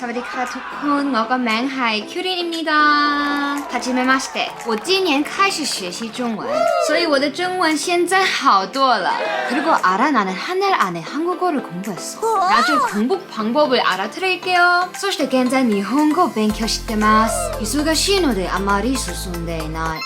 สวัสดีค่ะทุกคน我个名係 Cutie 입니다はじめまして我今年开始学习中文所以我的中文现在好多了그리고 알아 나는 한 달 안에 한국어를 공부했어 나중 공부 방법을 알아드릴게요 そして現在日本語を勉強してます忙しいのであまり進んでいない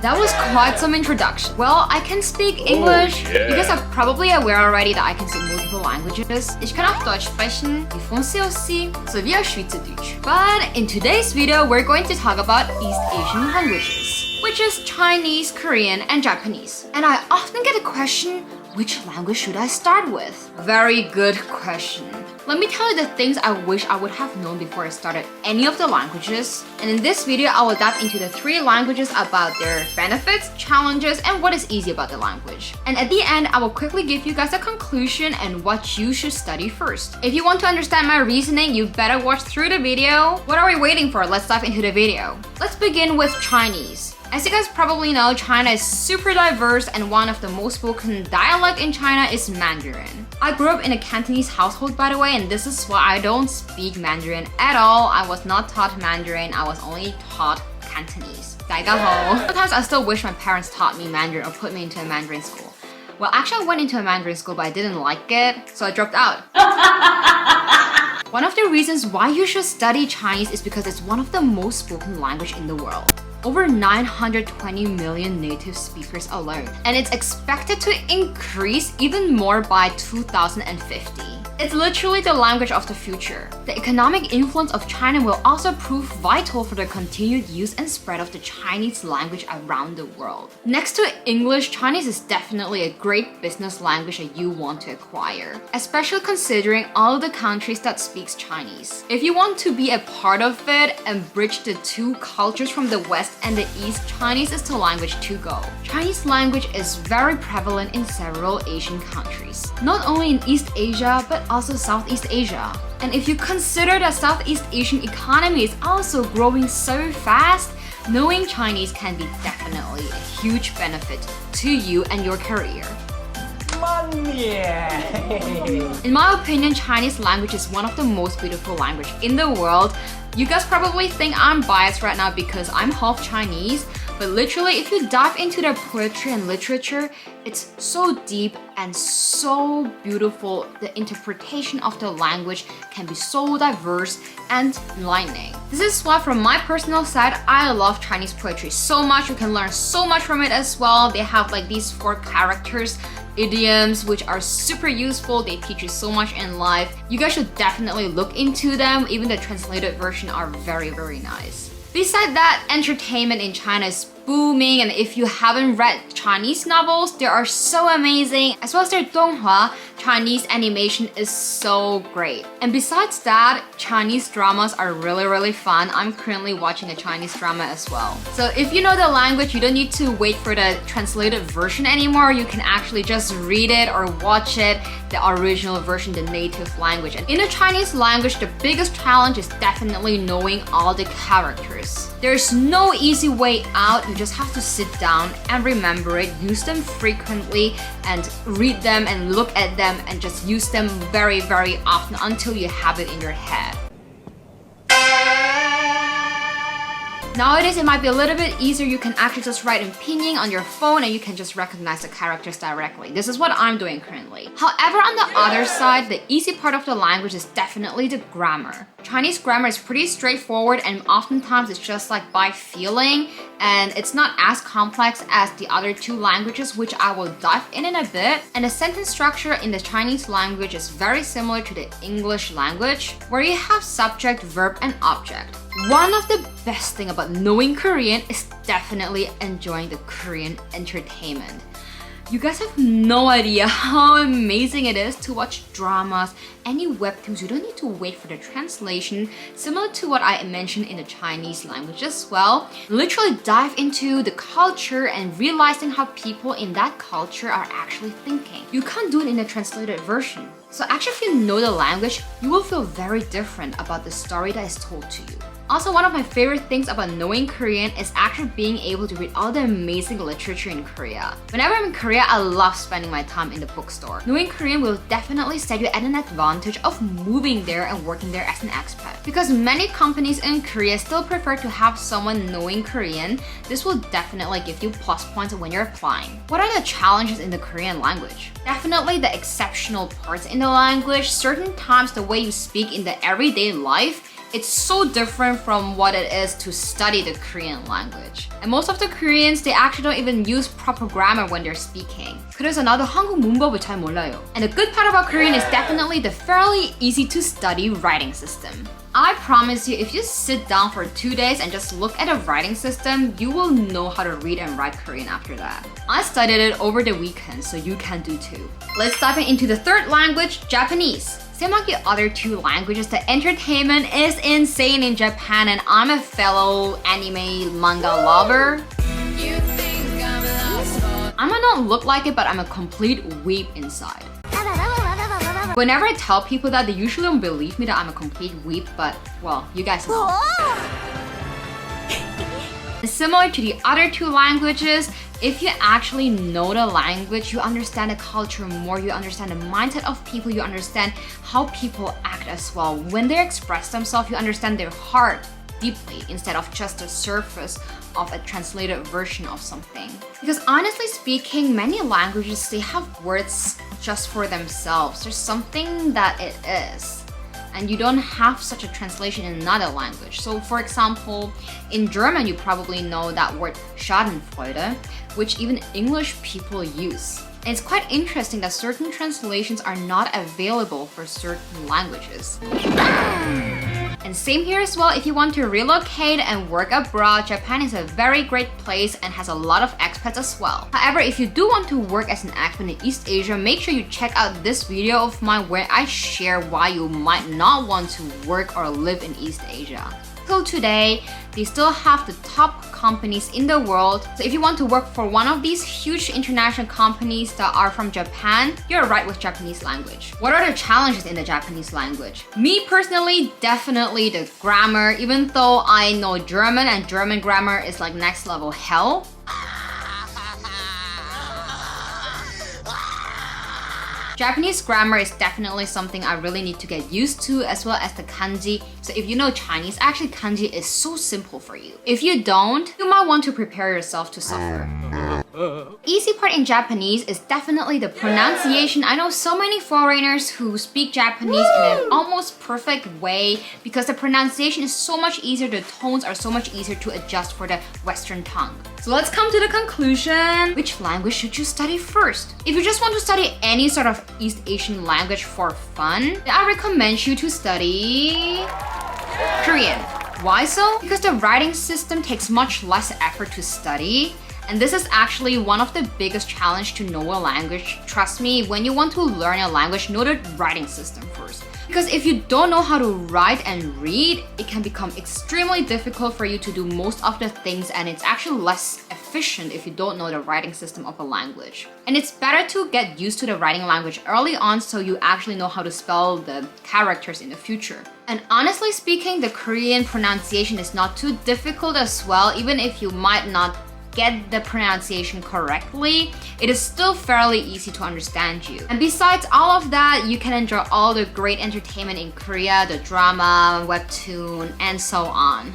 That was quite some introduction. Well, I can speak English. You guys are probably aware already that I can speak multiple languages. Ich kann auch Deutsch sprechen, wie Französisch, sowie auch Schweizerdeutsch. But in today's video, we're going to talk about East Asian languages, which is Chinese, Korean, and Japanese. And I often get a question, which language should I start with? Very good question. Let me tell you the things I wish I would have known before I started any of the languages. And in this video, I will dive into the 3 languages about their benefits, challenges, and what is easy about the language. And at the end, I will quickly give you guys a conclusion and what you should study first. If you want to understand my reasoning, you better watch through the video. What are we waiting for? Let's dive into the video. Let's begin with Chinese. As you guys probably know, China is super diverse and one of the most spoken dialect in China is Mandarin. I grew up in a Cantonese household by the way, and this is why I don't speak Mandarin at all. I was not taught Mandarin, I was only taught Cantonese. Sometimes I still wish my parents taught me Mandarin or put me into a Mandarin school. Well, actually I went into a Mandarin school but I didn't like it, so I dropped out. One of the reasons why you should study Chinese is because it's one of the most spoken language in the world. Over 920 million native speakers alone, and it's expected to increase even more by 2050. It's literally the language of the future. The economic influence of China will also prove vital for the continued use and spread of the Chinese language around the world. Next to English, Chinese is definitely a great business language that you want to acquire, especially considering all of the countries that speaks Chinese. If you want to be a part of it and bridge the 2 cultures from the West and the East, Chinese is the language to go. Chinese language is very prevalent in several Asian countries, not only in East Asia but also Southeast Asia. And if you consider that Southeast Asian economy is also growing so fast, knowing Chinese can be definitely a huge benefit to you and your career. In my opinion, Chinese language is one of the most beautiful language in the world. You guys probably think I'm biased right now because I'm half Chinese, but literally if you dive into their poetry and literature, it's so deep and so beautiful. The interpretation of the language can be so diverse and enlightening. This is why from my personal side, I love Chinese poetry so much. You can learn so much from it as well. They have like these 4 characters, idioms, which are super useful. They teach you so much in life. You guys should definitely look into them. Even the translated version are very, very nice. Besides that, entertainment in China is booming, and if you haven't read Chinese novels, they are so amazing. As well as their donghua, Chinese animation is so great. And besides that, Chinese dramas are really, really fun. I'm currently watching a Chinese drama as well. So if you know the language, you don't need to wait for the translated version anymore. You can actually just read it or watch it, the original version, the native language. And in the Chinese language, the biggest challenge is definitely knowing all the characters. There's no easy way out. You just have to sit down and remember it, use them frequently and read them and look at them and just use them very, very often until you have it in your head. Nowadays, it might be a little bit easier. You can actually just write in pinyin on your phone and you can just recognize the characters directly. This is what I'm doing currently. However, on the other side, the easy part of the language is definitely the grammar. Chinese grammar is pretty straightforward and oftentimes it's just like by feeling, and it's not as complex as the other 2 languages, which I will dive in a bit. And the sentence structure in the Chinese language is very similar to the English language, where you have subject, verb, and object. One of the best things about knowing Korean is definitely enjoying the Korean entertainment. You guys have no idea how amazing it is to watch dramas, any webtoons. You don't need to wait for the translation, similar to what I mentioned in the Chinese language as well. Literally dive into the culture and realizing how people in that culture are actually thinking. You can't do it in a translated version. So actually, if you know the language, you will feel very different about the story that is told to you. Also, one of my favorite things about knowing Korean is actually being able to read all the amazing literature in Korea. Whenever I'm in Korea, I love spending my time in the bookstore. Knowing Korean will definitely set you at an advantage of moving there and working there as an expat. Because many companies in Korea still prefer to have someone knowing Korean, this will definitely give you plus points when you're applying. What are the challenges in the Korean language? Definitely the exceptional parts in the language. Certain times the way you speak in the everyday life, it's so different from what it is to study the Korean language. And most of the Koreans, they actually don't even use proper grammar when they're speaking. 그래서 나도 한국 문법을 잘 몰라요. And the good part about Korean is definitely the fairly easy to study writing system. I promise you, if you sit down for 2 days and just look at a writing system, you will know how to read and write Korean after that. I studied it over the weekend, so you can do too. Let's dive into the third language, Japanese. Same like the other two languages, the entertainment is insane in Japan, and I'm a fellow anime manga lover. I might not look like it, but I'm a complete weeb inside. Whenever I tell people that, they usually don't believe me that I'm a complete weeb, but well, you guys know. Similar to the other two languages, if you actually know the language, you understand the culture more, you understand the mindset of people, you understand how people act as well. When they express themselves, you understand their heart deeply instead of just the surface of a translated version of something. Because honestly speaking, many languages, they have words just for themselves. There's something that it is. And you don't have such a translation in another language. So for example, in German, you probably know that word Schadenfreude, which even English people use. And it's quite interesting that certain translations are not available for certain languages. And same here as well, if you want to relocate and work abroad, Japan is a very great place and has a lot of expats as well. However, if you do want to work as an expat in East Asia, make sure you check out this video of mine where I share why you might not want to work or live in East Asia. Till today, they still have the top companies in the world. So if you want to work for one of these huge international companies that are from Japan, you're right with Japanese language. What are the challenges in the Japanese language? Me personally, definitely the grammar. Even though I know German and German grammar is like next level hell. Japanese grammar is definitely something I really need to get used to, as well as the kanji. So if you know Chinese, actually kanji is so simple for you. If you don't, you might want to prepare yourself to suffer. Easy part in Japanese is definitely the pronunciation. I know so many foreigners who speak Japanese in an almost perfect way because the pronunciation is so much easier, the tones are so much easier to adjust for the Western tongue. So let's come to the conclusion. Which language should you study first? If you just want to study any sort of East Asian language for fun, I recommend you to study Korean. Why so? Because the writing system takes much less effort to study. And this is actually one of the biggest challenge to know a language. Trust me, when you want to learn a language, know the writing system first. Because if you don't know how to write and read, it can become extremely difficult for you to do most of the things, and it's actually less efficient if you don't know the writing system of a language. And it's better to get used to the writing language early on so you actually know how to spell the characters in the future. And honestly speaking, the Korean pronunciation is not too difficult as well. Even if you might not get the pronunciation correctly, it is still fairly easy to understand you. And besides all of that, you can enjoy all the great entertainment in Korea, the drama, webtoon, and so on.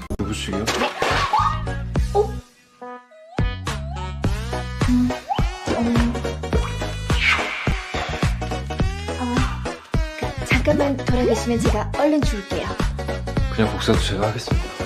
잠깐만 돌아계시면 제가 얼른 줄게요. 그냥 복사도 제가 하겠습니다.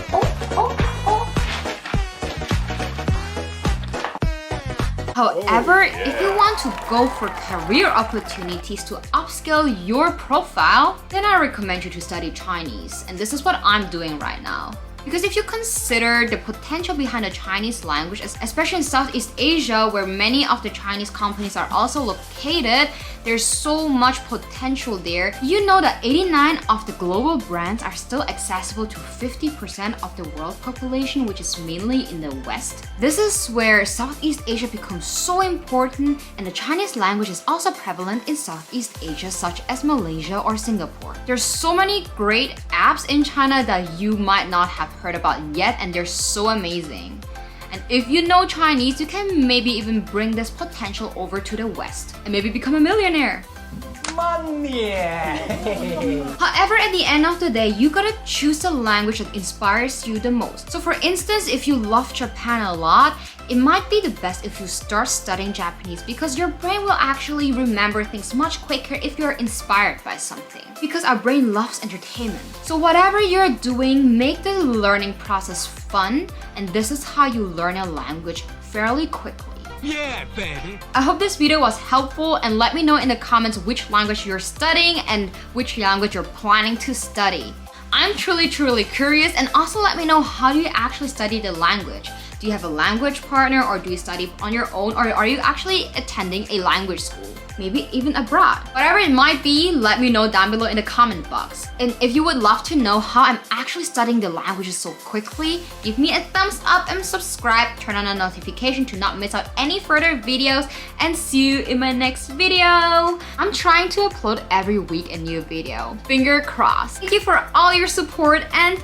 However, if you want to go for career opportunities to upskill your profile, then I recommend you to study Chinese. And this is what I'm doing right now. Because if you consider the potential behind the Chinese language, especially in Southeast Asia, where many of the Chinese companies are also located, There's so much potential there. You know that 89 of the global brands are still accessible to 50% of the world population, which is mainly in the West. This is where Southeast Asia becomes so important, and the Chinese language is also prevalent in Southeast Asia, such as Malaysia or Singapore. There's so many great apps in China that you might not have heard about yet, and they're so amazing. And if you know Chinese, you can maybe even bring this potential over to the West and maybe become a millionaire. Money! However, at the end of the day, you gotta choose the language that inspires you the most. So for instance, if you love Japan a lot, it might be the best if you start studying Japanese because your brain will actually remember things much quicker if you're inspired by something. Because our brain loves entertainment. So whatever you're doing, make the learning process fun, and this is how you learn a language fairly quickly. Yeah, baby! I hope this video was helpful, and let me know in the comments which language you're studying and which language you're planning to study. I'm truly curious, and also let me know, how do you actually study the language? Do you have a language partner, or do you study on your own, or are you actually attending a language school? Maybe even abroad. Whatever it might be, let me know down below in the comment box. And if you would love to know how I'm actually studying the languages so quickly, give me a thumbs up and subscribe, turn on a notification to not miss out any further videos, and see you in my next video. I'm trying to upload every week a new video. Finger crossed. Thank you for all your support, and